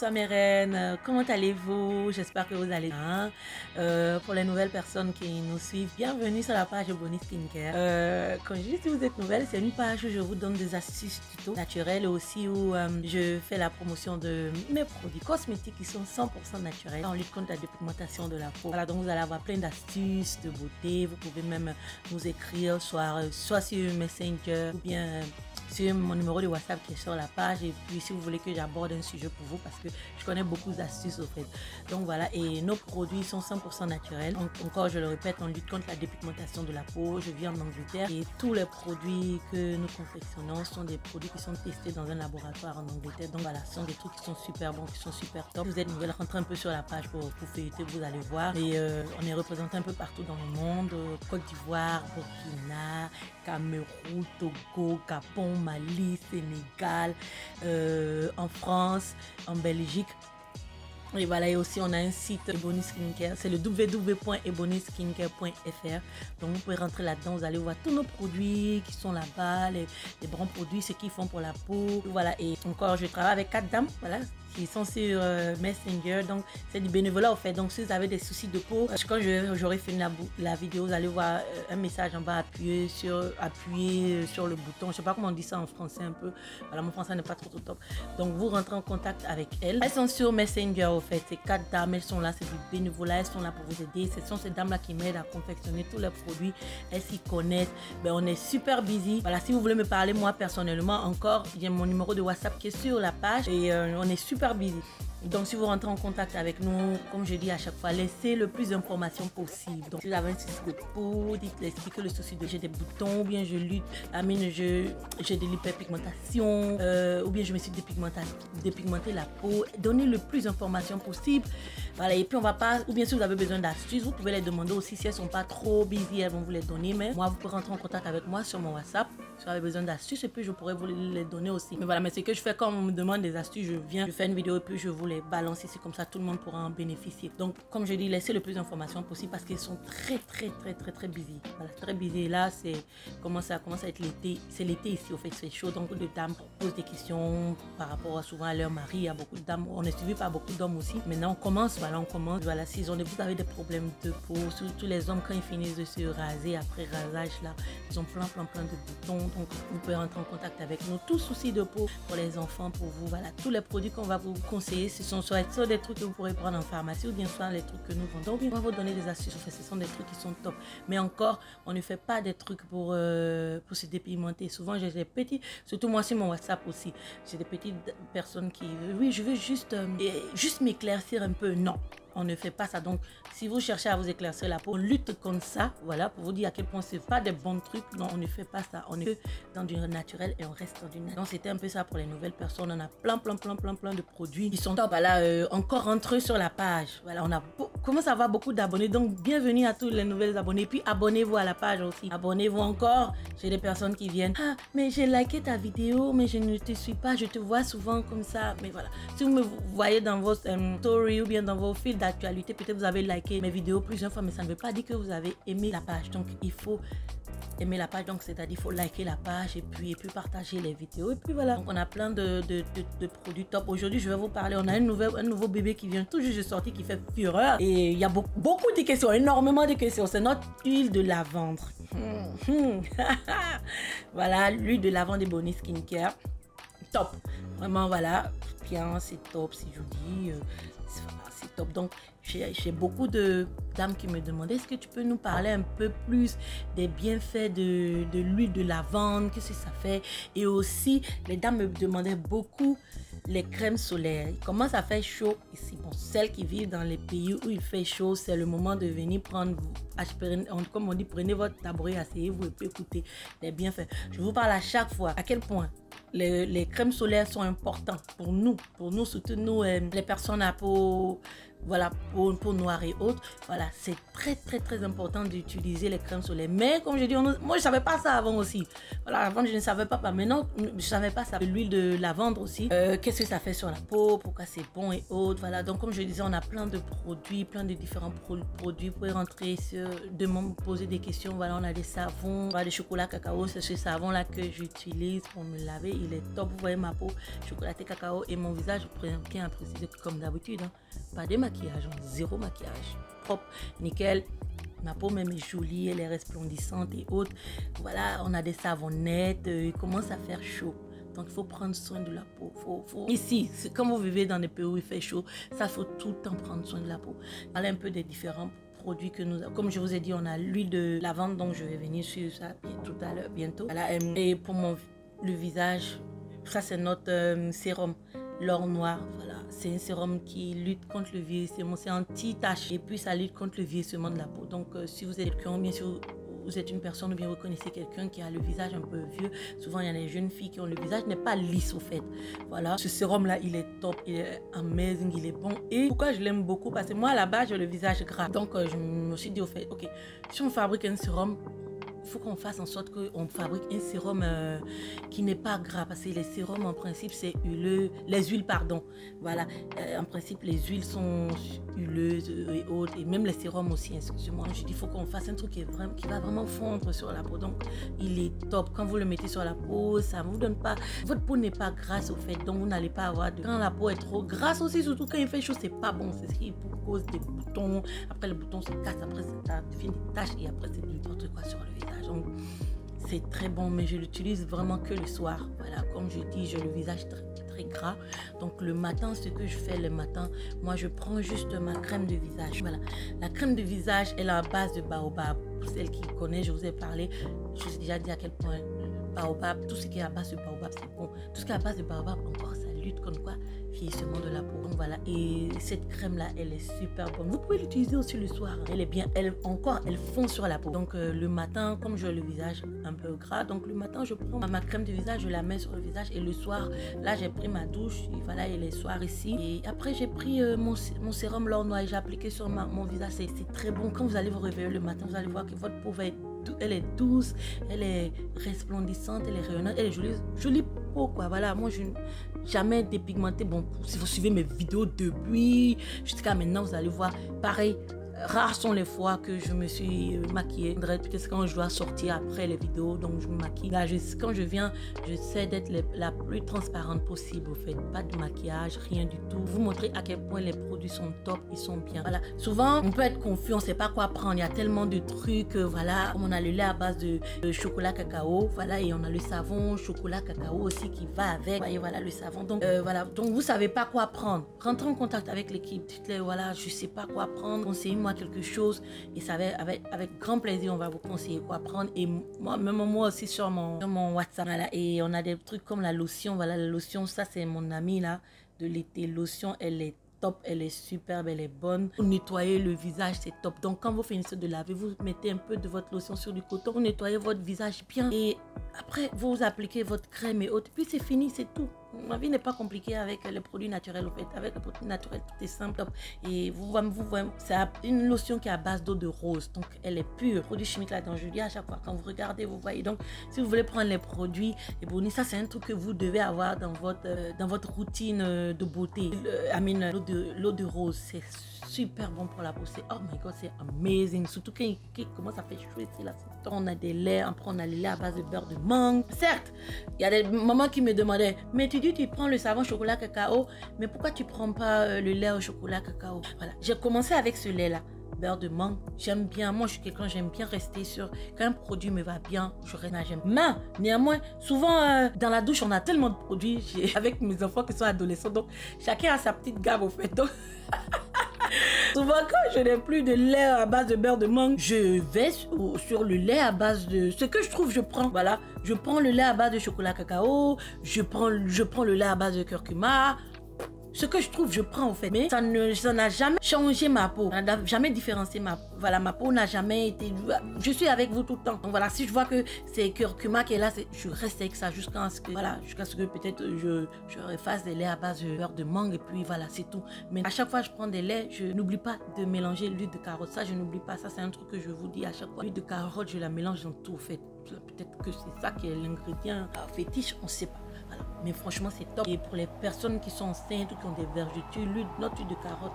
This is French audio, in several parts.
bonsoir mes reines, comment allez-vous? J'espère que vous allez bien. Pour les nouvelles personnes qui nous suivent, bienvenue sur la page Ebony Skincare. Quand je dis que vous êtes nouvelle, c'est une page où je vous donne des astuces tuto naturelles aussi où je fais la promotion de mes produits cosmétiques qui sont 100% naturels en lutte contre la dépigmentation de la peau. Voilà, donc vous allez avoir plein d'astuces de beauté. Vous pouvez même nous écrire soit sur Messenger ou bien sur mon numéro de WhatsApp qui est sur la page, et puis si vous voulez que j'aborde un sujet pour vous, parce que je connais beaucoup d'astuces au fait. Donc voilà, et nos produits sont 100% naturels. Donc encore, je le répète, on lutte contre la dépigmentation de la peau. Je vis en Angleterre et tous les produits que nous confectionnons sont des produits qui sont testés dans un laboratoire en Angleterre. Donc voilà, ce sont des trucs qui sont super bons, qui sont super top. Si vous êtes nouvelle, rentrez un peu sur la page pour feuilleter, vous allez voir. Et on est représenté un peu partout dans le monde, Côte d'Ivoire, Burkina, Cameroun, Togo, Gabon, Mali, Sénégal, en France, en Belgique. Et voilà, et aussi on a un site Ebony Skincare, c'est le www.ebonyskincare.fr. Donc vous pouvez rentrer là-dedans, vous allez voir tous nos produits qui sont là-bas, les bons produits, ce qu'ils font pour la peau. Voilà, et encore je travaille avec 4 dames, voilà, qui sont sur Messenger, donc c'est du bénévolat au fait. Donc si vous avez des soucis de peau, quand j'aurai fini la vidéo, vous allez voir un message en bas, appuyez sur le bouton, je sais pas comment on dit ça en français un peu, voilà, mon français n'est pas trop top. Donc vous rentrez en contact avec elles. Elles sont sur Messenger au fait, ces 4 dames, elles sont là, c'est du bénévolat, elles sont là pour vous aider. Ce sont ces dames là qui m'aident à confectionner tous les produits, elles s'y connaissent. Ben, on est super busy. Voilà, si vous voulez me parler moi personnellement, encore, j'ai mon numéro de WhatsApp qui est sur la page, et on est super busy. Donc si vous rentrez en contact avec nous, comme je dis à chaque fois, laissez le plus d'informations possible. Donc si vous avez un souci de peau, expliquez le souci de j'ai des boutons, ou bien je lutte, j'ai de l'hyperpigmentation, ou bien je me suis dépigmenté la peau. Donnez le plus d'informations possible. Voilà, et puis on va pas, ou bien si vous avez besoin d'astuces, vous pouvez les demander aussi. Si elles sont pas trop busy, elles vont vous les donner. Mais moi, vous pouvez rentrer en contact avec moi sur mon WhatsApp si vous avez besoin d'astuces, et puis je pourrais vous les donner aussi. Mais voilà, mais ce que je fais quand on me demande des astuces, je fais une vidéo et puis je vous les balance ici, comme ça tout le monde pourra en bénéficier. Donc comme je dis, laissez le plus d'informations possible parce qu'ils sont très busy. Voilà, très busy. Et là c'est commence à être l'été, c'est l'été ici au fait, c'est chaud, donc les dames posent des questions par rapport souvent à leur mari. Il y a beaucoup de dames, on est suivi par beaucoup d'hommes aussi. Maintenant on commence, voilà, si vous avez des problèmes de peau, surtout les hommes quand ils finissent de se raser après rasage là, ils ont plein de boutons. Donc vous pouvez rentrer en contact avec nous. Tout souci de peau pour les enfants, pour vous, voilà, tous les produits qu'on va vous conseiller, ce sont soit des trucs que vous pourrez prendre en pharmacie, ou bien soit les trucs que nous vendons, ou bien on va vous donner des astuces. En fait, ce sont des trucs qui sont top. Mais encore, on ne fait pas des trucs pour se dépigmenter. Souvent, j'ai des petits, surtout moi sur mon WhatsApp aussi, j'ai des petites personnes qui, oui, je veux juste m'éclaircir un peu. Non, on ne fait pas ça. Donc si vous cherchez à vous éclaircir la peau, on lutte contre ça, voilà, pour vous dire à quel point c'est pas des bons trucs. Non, on ne fait pas ça, on est dans du naturel et on reste dans du naturel. Donc c'était un peu ça pour les nouvelles personnes. On a plein de produits qui sont top. Voilà, encore rentrez sur la page, voilà, on a commence à avoir beaucoup d'abonnés, donc bienvenue à tous les nouvelles abonnés. Puis abonnez-vous à la page aussi, abonnez-vous encore. J'ai des personnes qui viennent, ah mais j'ai liké ta vidéo mais je ne te suis pas, je te vois souvent comme ça. Mais voilà, si vous me voyez dans vos stories ou bien dans vos fils d'actualité, peut-être vous avez liké mes vidéos plusieurs fois, mais ça ne veut pas dire que vous avez aimé la page. Donc il faut aimer la page, donc c'est-à-dire il faut liker la page et puis partager les vidéos, et puis voilà. Donc on a plein de produits top. Aujourd'hui je vais vous parler, on a un nouveau bébé qui vient tout juste de sortir, qui fait fureur, et il y a beaucoup de questions, énormément de questions. C'est notre huile de lavande. Voilà, l'huile de lavande Ebony Skincare, top, vraiment, voilà, bien, c'est top, c'est joli, c'est top. Donc j'ai beaucoup de dames qui me demandent, est-ce que tu peux nous parler un peu plus des bienfaits de l'huile de lavande, qu'est-ce que ça fait? Et aussi les dames me demandaient beaucoup les crèmes solaires. Il commence à faire chaud ici. Bon, celles qui vivent dans les pays où il fait chaud, c'est le moment de venir prendre, comme on dit, prenez votre tabouret, asseyez-vous et puis écoutez les bienfaits. Je vous parle à chaque fois à quel point les crèmes solaires sont importantes pour nous surtout nous, les personnes à peau voilà, peau noire et autres. Voilà, c'est très important d'utiliser les crèmes solaires. Mais comme je dis, moi je savais pas ça avant aussi. Voilà, avant je ne savais pas. Maintenant, je savais pas ça. L'huile de lavande aussi. Qu'est-ce que ça fait sur la peau? Pourquoi c'est bon et autres. Voilà, donc comme je disais, on a plein de produits, plein de différents produits. Vous pouvez rentrer sur, me poser des questions. Voilà, on a des savons, voilà, des chocolats cacao. C'est ce savon là que j'utilise pour me laver. Il est top. Vous voyez ma peau chocolaté cacao et mon visage bien précisé comme d'habitude. Hein. Pas de maquillage, zéro maquillage, propre, nickel. Ma peau même est jolie, elle est resplendissante et autres. Voilà, on a des savonnettes, il commence à faire chaud. Donc il faut prendre soin de la peau. Ici, comme vous vivez dans des pays où il fait chaud, ça faut tout le temps prendre soin de la peau. Parler un peu des différents produits que nous avons. Comme je vous ai dit, on a l'huile de lavande, donc je vais venir sur ça tout à l'heure, bientôt. Voilà, et pour le visage, ça c'est notre sérum. L'or noir, voilà, c'est un sérum qui lutte contre le vieillissement, c'est anti-tache et puis ça lutte contre le vieillissement de la peau. Donc si vous êtes quelqu'un, bien sûr, vous êtes une personne ou bien vous connaissez quelqu'un qui a le visage un peu vieux, souvent il y a des jeunes filles qui ont le visage n'est pas lisse au fait. Voilà, ce sérum là, il est top, il est amazing, il est bon. Et pourquoi je l'aime beaucoup? Parce que moi à la base j'ai le visage gras. Donc je me suis dit au fait, ok, si on fabrique un sérum, il faut qu'on fasse en sorte qu'on fabrique un sérum qui n'est pas gras. Parce que les sérums, en principe, c'est huileux. Les huiles, pardon. Voilà. En principe, les huiles sont huileuses et autres. Et même les sérums aussi, excusez-moi. Je dis, il faut qu'on fasse un truc qui va vraiment fondre sur la peau. Donc, il est top. Quand vous le mettez sur la peau, ça ne vous donne pas... Votre peau n'est pas grasse, au fait. Donc, vous n'allez pas avoir... Quand la peau est trop grasse aussi, surtout quand il fait chaud, c'est pas bon. C'est ce qui cause des boutons. Après, les boutons se cassent. Après, ça devient des taches. Et après, c'est n'importe quoi sur le visage. Donc, c'est très bon, mais je l'utilise vraiment que le soir. Voilà, comme je dis, j'ai le visage très gras. Donc, le matin, ce que je fais le matin, moi, je prends juste ma crème de visage. Voilà, la crème de visage, elle est à base de baobab. Pour celles qui connaissent, je vous ai parlé, je vous ai déjà dit à quel point baobab, tout ce qui est à base de baobab, c'est bon. Tout ce qui est à base de baobab, encore, ça lutte contre quoi? Vieillissement de la peau. Donc voilà, et cette crème là, elle est super bonne. Vous pouvez l'utiliser aussi le soir. Elle est bien, elle fond sur la peau. Donc le matin, comme j'ai le visage un peu gras, donc le matin je prends ma crème de visage, je la mets sur le visage et le soir, là j'ai pris ma douche et voilà, et les soirs ici. Et après j'ai pris mon sérum l'or noir et j'ai appliqué sur mon visage. C'est très bon. Quand vous allez vous réveiller le matin, vous allez voir que votre peau va être elle est douce, elle est resplendissante, elle est rayonnante, elle est jolie peau quoi. Voilà, moi je n'ai jamais dépigmenté. Bon, si vous suivez mes vidéos depuis jusqu'à maintenant, vous allez voir pareil. Rares sont les fois que je me suis maquillée. Peut-être quand je dois sortir après les vidéos, donc je me maquille. Là, quand je viens, j'essaie d'être la plus transparente possible. Au fait, pas de maquillage, rien du tout. Vous montrer à quel point les produits sont top, ils sont bien. Voilà. Souvent, on peut être confus, on ne sait pas quoi prendre. Il y a tellement de trucs. Voilà, on a le lait à base de chocolat cacao. Voilà, et on a le savon chocolat cacao aussi qui va avec. Vous voyez, voilà le savon. Donc voilà. Donc vous savez pas quoi prendre. Rentrez en contact avec l'équipe. Dites-les voilà, je sais pas quoi prendre. Conseillez-moi quelque chose et ça va avec grand plaisir on va vous conseiller quoi prendre. Et moi aussi sur mon WhatsApp, voilà, et on a des trucs comme la lotion. Voilà, la lotion, ça c'est mon amie là de l'été. Lotion, elle est top, elle est superbe, elle est bonne. Pour nettoyer le visage, c'est top. Donc quand vous finissez de laver, vous mettez un peu de votre lotion sur du coton, vous nettoyez votre visage bien et après vous appliquez votre crème et autres, puis c'est fini, c'est tout. Ma vie n'est pas compliquée avec les produits naturels. En fait, avec les produits naturels, tout est simple. Top. Et vous voyez, c'est une lotion qui est à base d'eau de rose. Donc, elle est pure. Produit chimique là-dedans, je dis à chaque fois, quand vous regardez, vous voyez. Donc, si vous voulez prendre les produits et brownies, ça, c'est un truc que vous devez avoir dans votre routine de beauté. L'eau de rose, c'est super bon pour la peau. Oh my god, c'est amazing. Surtout quand il commence à faire chaud ici, là. On a des laits, après on a les laits à base de beurre de mangue. Certes, il y a des mamans qui me demandaient, mais tu dis tu prends le savon chocolat cacao, mais pourquoi tu prends pas le lait au chocolat cacao? Voilà, j'ai commencé avec ce lait là, beurre de mangue. J'aime bien, moi je suis quelqu'un, j'aime bien rester sur, quand un produit me va bien, je reste là, j'aime. Mais néanmoins, souvent dans la douche on a tellement de produits, avec mes enfants qui sont adolescents, donc chacun a sa petite gamme au fait. Donc souvent, quand je n'ai plus de lait à base de beurre de mangue, je vais sur le lait à base de... Ce que je trouve, je prends. Voilà, je prends le lait à base de chocolat cacao, je prends le lait à base de curcuma. ce que je trouve, je prends, en fait. Mais ça n'a jamais changé ma peau. Ça n'a jamais différencié ma peau. Voilà, ma peau n'a jamais été... Je suis avec vous tout le temps. Donc voilà, si je vois que c'est curcuma qui est là, je reste avec ça jusqu'à ce que, voilà, jusqu'à ce que peut-être je refasse des laits à base de beurre de mangue et puis voilà, c'est tout. Mais à chaque fois que je prends des laits, je n'oublie pas de mélanger l'huile de carotte. Ça, je n'oublie pas. Ça, c'est un truc que je vous dis à chaque fois. L'huile de carotte, je la mélange dans tout, en fait. Peut-être que c'est ça qui est l'ingrédient fétiche, on ne sait pas. Voilà. Mais franchement, c'est top. Et pour les personnes qui sont enceintes ou qui ont des vergetures, notre huile de carotte,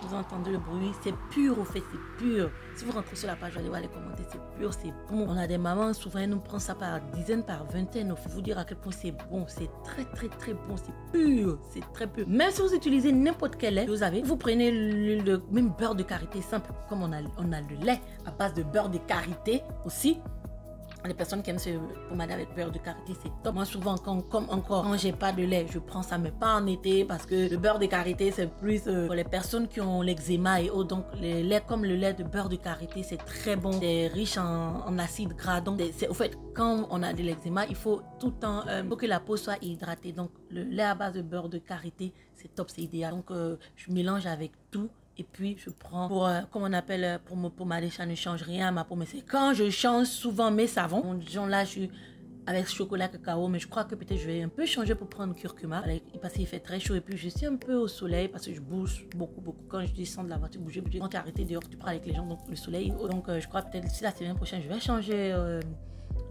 vous entendez le bruit, c'est pur au fait, c'est pur. Si vous rentrez sur la page, vous allez voir les commentaires, c'est pur, c'est bon. On a des mamans, souvent elles nous prennent ça par dizaines, par vingtaines. Il faut vous dire à quel point c'est bon, c'est très très très bon, c'est pur, c'est très pur. Même si vous utilisez n'importe quel lait que vous avez, vous prenez le même beurre de karité simple, comme on a le lait à base de beurre de karité aussi. Les personnes qui aiment se pommader avec beurre de karité, c'est top. Moi, souvent, quand j'ai pas de lait, je prends ça, mais pas en été, parce que le beurre de karité, c'est plus pour les personnes qui ont l'eczéma et autres. Donc, les laits comme le lait de beurre de karité, c'est très bon. C'est riche en acides gras. Donc, au fait, quand on a de l'eczéma, il faut tout le temps faut que la peau soit hydratée. Donc, le lait à base de beurre de karité, c'est top, c'est idéal. Donc, je mélange avec tout. Et puis, je prends comme on appelle, pour me pommader, ça ne change rien à ma peau. Mais c'est quand je change souvent mes savons. Bon, disons là, je suis avec chocolat cacao, mais je crois que peut-être je vais un peu changer pour prendre curcuma. Parce qu'il fait très chaud et puis je suis un peu au soleil parce que je bouge beaucoup. Quand je descends de la voiture, bouger. Quand tu es arrêté dehors, tu prends avec les gens, donc le soleil. Donc, je crois peut-être d'ici la semaine prochaine, je vais changer...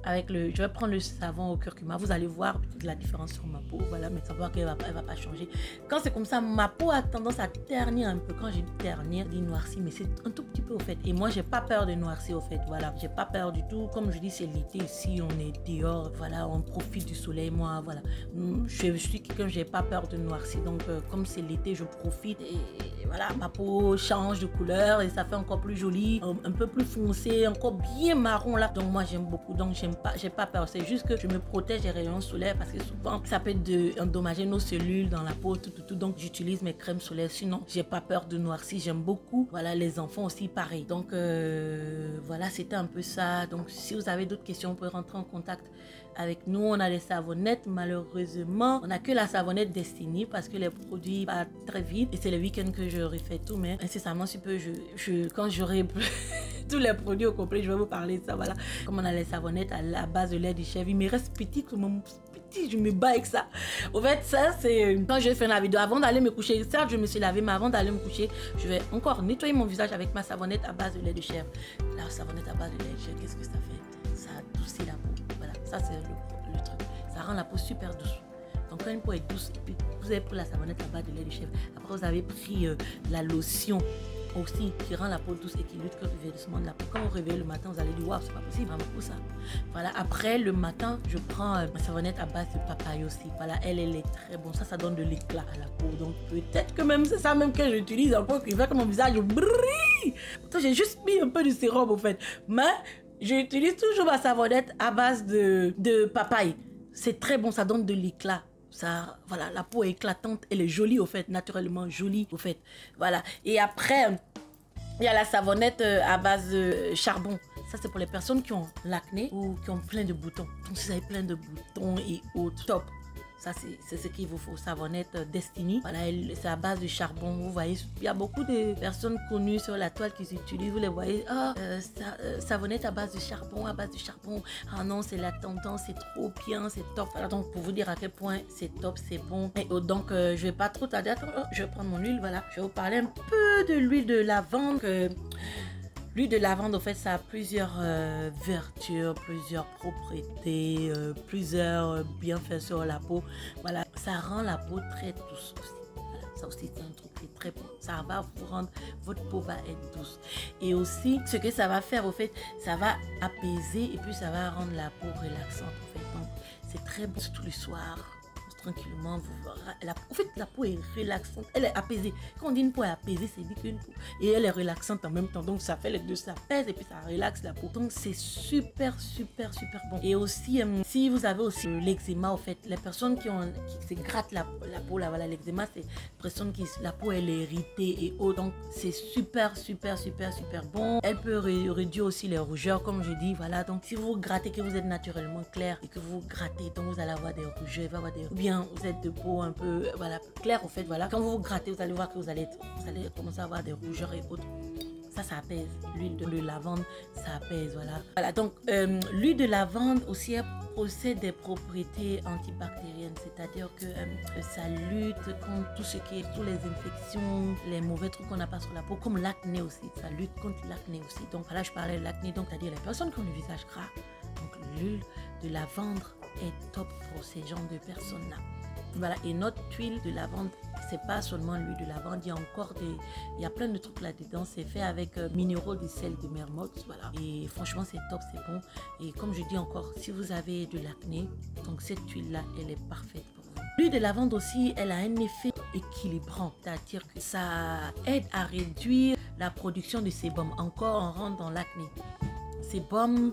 je vais prendre le savon au curcuma. Vous allez voir peut-être la différence sur ma peau. Voilà, mais savoir qu'elle va pas changer. Quand c'est comme ça, ma peau a tendance à ternir un peu. Quand j'ai dit ternir, dit noircir, mais c'est un tout petit peu au fait. Et moi, j'ai pas peur de noircir au fait. Voilà, j'ai pas peur du tout. Comme je dis, c'est l'été ici, on est dehors. Voilà, on profite du soleil. Moi, voilà, je suis quelqu'un, j'ai pas peur de noircir. Donc, comme c'est l'été, je profite et voilà, ma peau change de couleur et ça fait encore plus joli, un peu plus foncé, encore bien marron là. Donc moi, j'aime beaucoup. Donc j'ai pas peur, c'est juste que je me protège des rayons solaires parce que souvent ça peut endommager nos cellules dans la peau, tout. Donc j'utilise mes crèmes solaires, sinon j'ai pas peur de noircir, j'aime beaucoup. Voilà, les enfants aussi pareil. Donc voilà, c'était un peu ça. Donc si vous avez d'autres questions, vous pouvez rentrer en contact avec nous. On a les savonnettes, malheureusement on n'a que la savonnette Destiny parce que les produits partent très vite et c'est le week-end que je refais tout, mais incessamment si peu quand j'aurai tous les produits au complet, je vais vous parler de ça. Voilà, comme on a les savonnettes à la base de lait de chèvre, il me reste petit, je me bats avec ça. Au fait, ça c'est quand je fais la vidéo avant d'aller me coucher. Certes, je me suis lavé, mais avant d'aller me coucher, je vais encore nettoyer mon visage avec ma savonnette à base de lait de chèvre. La savonnette à base de lait de chèvre, qu'est-ce que ça fait? Ça adoucit la peau. Voilà, ça c'est le truc. Ça rend la peau super douce. Donc quand une peau est douce, et puis vous avez pris la savonnette à base de lait de chèvre, après vous avez pris la lotion aussi qui rend la peau douce et qui lutte contre le vieillissement de la peau. Quand vous réveillez le matin, vous allez dire waouh, c'est pas possible, vraiment pour ça. Voilà, après le matin, je prends ma savonnette à base de papaye aussi. Voilà, elle est très bonne. Ça donne de l'éclat à la peau. Donc peut-être que même c'est ça même que j'utilise encore qui fait que mon visage brille. Pourtant, j'ai juste mis un peu de sérum au fait. Mais j'utilise toujours ma savonnette à base de papaye. C'est très bon, ça donne de l'éclat. Ça, voilà, la peau est éclatante, elle est jolie au fait, naturellement jolie au fait. Voilà. Et après, il y a la savonnette à base de charbon. Ça, c'est pour les personnes qui ont l'acné ou qui ont plein de boutons. Donc, si vous avez plein de boutons et autres, top. Ça, c'est ce qu'il vous faut. Savonnette Destiny. Voilà, c'est à base de charbon. Vous voyez, il y a beaucoup de personnes connues sur la toile qui s'utilisent. Vous les voyez. Ah, savonnette à base de charbon, à base de charbon. Ah non, c'est la tendance, c'est trop bien, c'est top. Voilà, donc pour vous dire à quel point c'est top, c'est bon. Et donc, je vais pas trop tarder. Attends, je vais prendre mon huile. Voilà, je vais vous parler un peu de l'huile de lavande. L'huile de lavande, en fait, ça a plusieurs vertus, plusieurs propriétés, plusieurs bienfaits sur la peau. Voilà, ça rend la peau très douce aussi. Voilà, ça aussi, c'est un truc qui est très bon. Ça va vous rendre, votre peau va être douce. Et aussi, ce que ça va faire, au fait, ça va apaiser et puis ça va rendre la peau relaxante, en fait. Donc, c'est très bon tous les soirs. Tranquillement, en fait la peau est relaxante, elle est apaisée. Quand on dit une peau est apaisée, c'est dit qu'une peau et elle est relaxante en même temps, donc ça fait les deux, ça pèse et puis ça relaxe la peau, donc c'est super bon. Et aussi si vous avez aussi l'eczéma, en fait, les personnes qui se grattent la peau là, voilà, l'eczéma, c'est personnes qui la peau elle est irritée et autres, donc c'est super bon. Elle peut réduire aussi les rougeurs, comme je dis. Voilà, donc si vous grattez, que vous êtes naturellement clair et que vous grattez, donc vous allez avoir des rougeurs, ou bien bien, vous êtes de peau un peu voilà, claire au fait, voilà. Quand vous vous grattez, vous allez voir que vous allez commencer à avoir des rougeurs et autres. Ça apaise. L'huile de lavande, ça apaise, voilà. Voilà, donc l'huile de lavande aussi, elle possède des propriétés antibactériennes, c'est-à-dire que ça lutte contre tout ce qui est, toutes les infections, les mauvais trucs qu'on n'a pas sur la peau, comme l'acné aussi, ça lutte contre l'acné aussi. Donc voilà, je parlais de l'acné, donc c'est-à-dire les personnes qui ont le visage gras. Donc l'huile de lavande est top pour ces genres de personnes-là. Voilà, et notre huile de lavande, c'est pas seulement l'huile de lavande, il y a encore il y a plein de trucs là-dedans. C'est fait avec minéraux de sel de Mermoz, voilà. Et franchement, c'est top, c'est bon. Et comme je dis encore, si vous avez de l'acné, donc cette huile-là, elle est parfaite pour vous. L'huile de lavande aussi, elle a un effet équilibrant, c'est-à-dire que ça aide à réduire la production de sébum. Encore, on rentre dans l'acné. Sébum,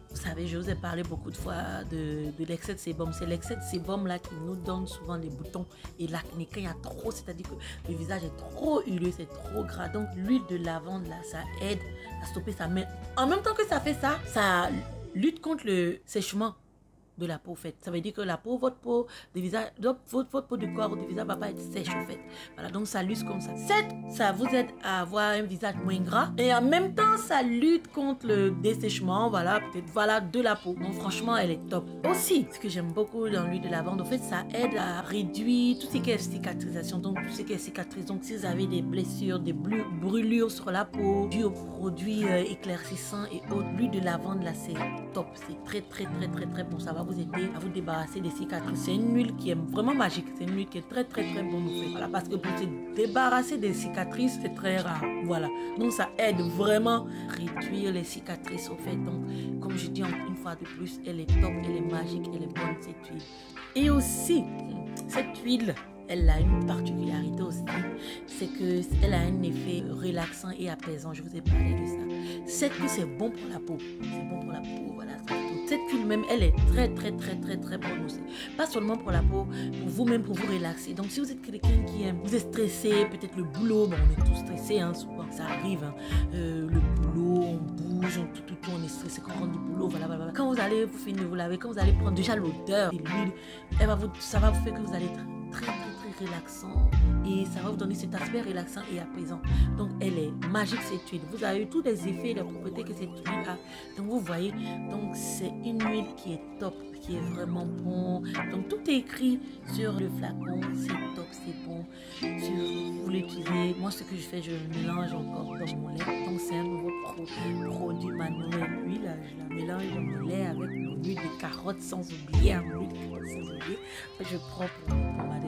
vous savez, je vous ai parlé beaucoup de fois de l'excès de sébum. C'est l'excès de sébum là qui nous donne souvent les boutons et l'acné. Quand il y a trop, c'est-à-dire que le visage est trop huileux, c'est trop gras. Donc l'huile de lavande là, ça aide à stopper ça. Mais en même temps que ça fait ça, ça lutte contre le séchement de la peau au fait. Ça veut dire que la peau, votre peau de visage, votre peau de corps ou de visage va pas être sèche au fait. Voilà, donc ça lutte comme ça. Ça vous aide à avoir un visage moins gras et en même temps ça lutte contre le dessèchement, voilà, peut-être voilà, de la peau. Donc franchement, elle est top. Aussi, ce que j'aime beaucoup dans l'huile de lavande, en fait, ça aide à réduire tout ce qui est cicatrisation. Donc tout ce qui est cicatrice. Donc si vous avez des blessures, des brûlures sur la peau, dû aux produits éclaircissants et autres, l'huile de lavande là, c'est top. C'est très bon. Ça va vous aider à vous débarrasser des cicatrices. C'est une huile qui est vraiment magique. C'est une huile qui est très bonne. Voilà, parce que pour se débarrasser des cicatrices, c'est très rare. Voilà. Donc ça aide vraiment à réduire les cicatrices au fait. Donc, comme je dis une fois de plus, elle est top, elle est magique, elle est bonne cette huile. Et aussi, cette huile, elle a une particularité aussi, c'est qu'elle a un effet relaxant et apaisant. Je vous ai parlé de ça. Cette huile, c'est bon pour la peau. C'est bon pour la peau, voilà. Cette huile même, elle est très bonne aussi. Pas seulement pour la peau, pour vous-même, pour vous relaxer. Donc, si vous êtes quelqu'un qui aime, vous êtes stressé, peut-être le boulot, bon, on est tous stressés, hein, souvent, ça arrive. Hein. Le boulot, on bouge, tout, on est stressé quand on rentre du boulot, voilà. Quand vous allez vous finir de vous laver, quand vous allez prendre déjà l'odeur de l'huile, ça va vous faire que vous allez être très relaxant et ça va vous donner cet aspect relaxant et apaisant. Donc elle est magique cette huile. Vous avez eu tous les effets et les propriétés que cette huile a. Donc vous voyez, donc c'est une huile qui est top, qui est vraiment bon. Donc tout est écrit sur le flacon, c'est top, c'est bon. Vous l'utilisez. Moi ce que je fais, je le mélange encore dans mon lait. Donc c'est un nouveau produit manuel huile. Je la mélange dans mon lait avec mon huile de carotte sans oublier. Je prends pour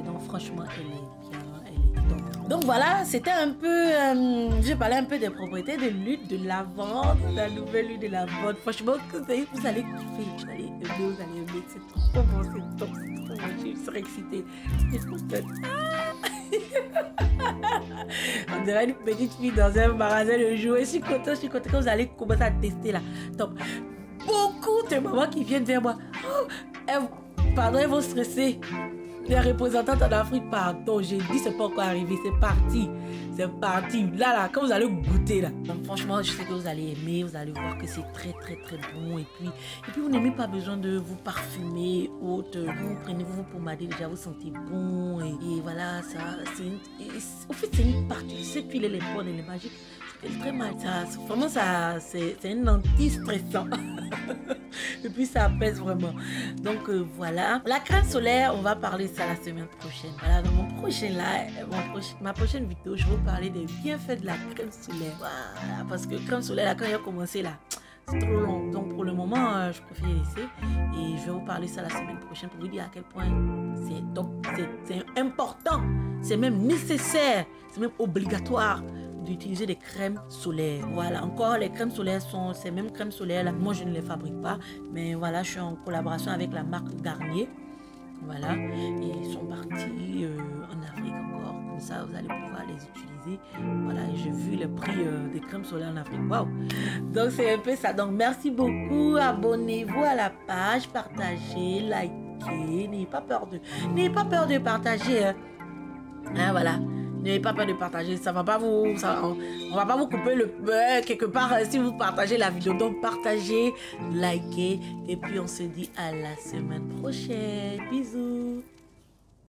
donc franchement elle est bien, elle est top. Donc voilà, c'était un peu, j'ai parlé un peu des propriétés de l'huile de lavande, la nouvelle huile de lavande. Franchement, vous allez kiffer, vous allez aimer, c'est trop bon, c'est top, c'est trop bon, je serai excitée. On dirait une petite fille dans un magasin de jouets. Je suis contente que vous allez commencer à tester là. Top. Beaucoup de mamans qui viennent vers moi. Oh, pardon, elles vont stresser. Les représentantes en Afrique, pardon, j'ai dit c'est pas encore arrivé, c'est parti. C'est parti. Là, quand vous allez goûter là. Donc, franchement, je sais que vous allez aimer, vous allez voir que c'est très bon. Et puis vous n'avez pas besoin de vous parfumer, autre. Vous prenez, vous pommadez déjà, vous sentez bon. Et voilà, ça, au fait, c'est une partie. Cette huile, elle est bonne, elle est magique. C'est très mal. Vraiment, c'est un anti-stressant. Et puis ça apaise vraiment. Donc voilà. La crème solaire, on va parler ça la semaine prochaine. Voilà, dans mon prochain live, ma prochaine vidéo, je vais vous parler des bienfaits de la crème solaire. Voilà, parce que crème solaire, là, quand il a commencé là, c'est trop long. Donc pour le moment, je préfère laisser. Et je vais vous parler ça la semaine prochaine pour vous dire à quel point c'est top, c'est important, c'est même nécessaire, c'est même obligatoire d'utiliser des crèmes solaires. Voilà, encore les crèmes solaires sont ces mêmes crèmes solaires là. Moi je ne les fabrique pas, mais voilà, je suis en collaboration avec la marque Garnier. Voilà, et ils sont partis en Afrique encore. Comme ça, vous allez pouvoir les utiliser. Voilà, et j'ai vu le prix des crèmes solaires en Afrique. Waouh! Donc c'est un peu ça. Donc merci beaucoup. Abonnez-vous à la page, partagez, likez. N'ayez pas peur de partager. Hein, voilà. N'ayez pas peur de partager, ça va pas vous, on va pas vous couper le quelque part si vous partagez la vidéo. Donc partagez, likez et puis on se dit à la semaine prochaine. Bisous.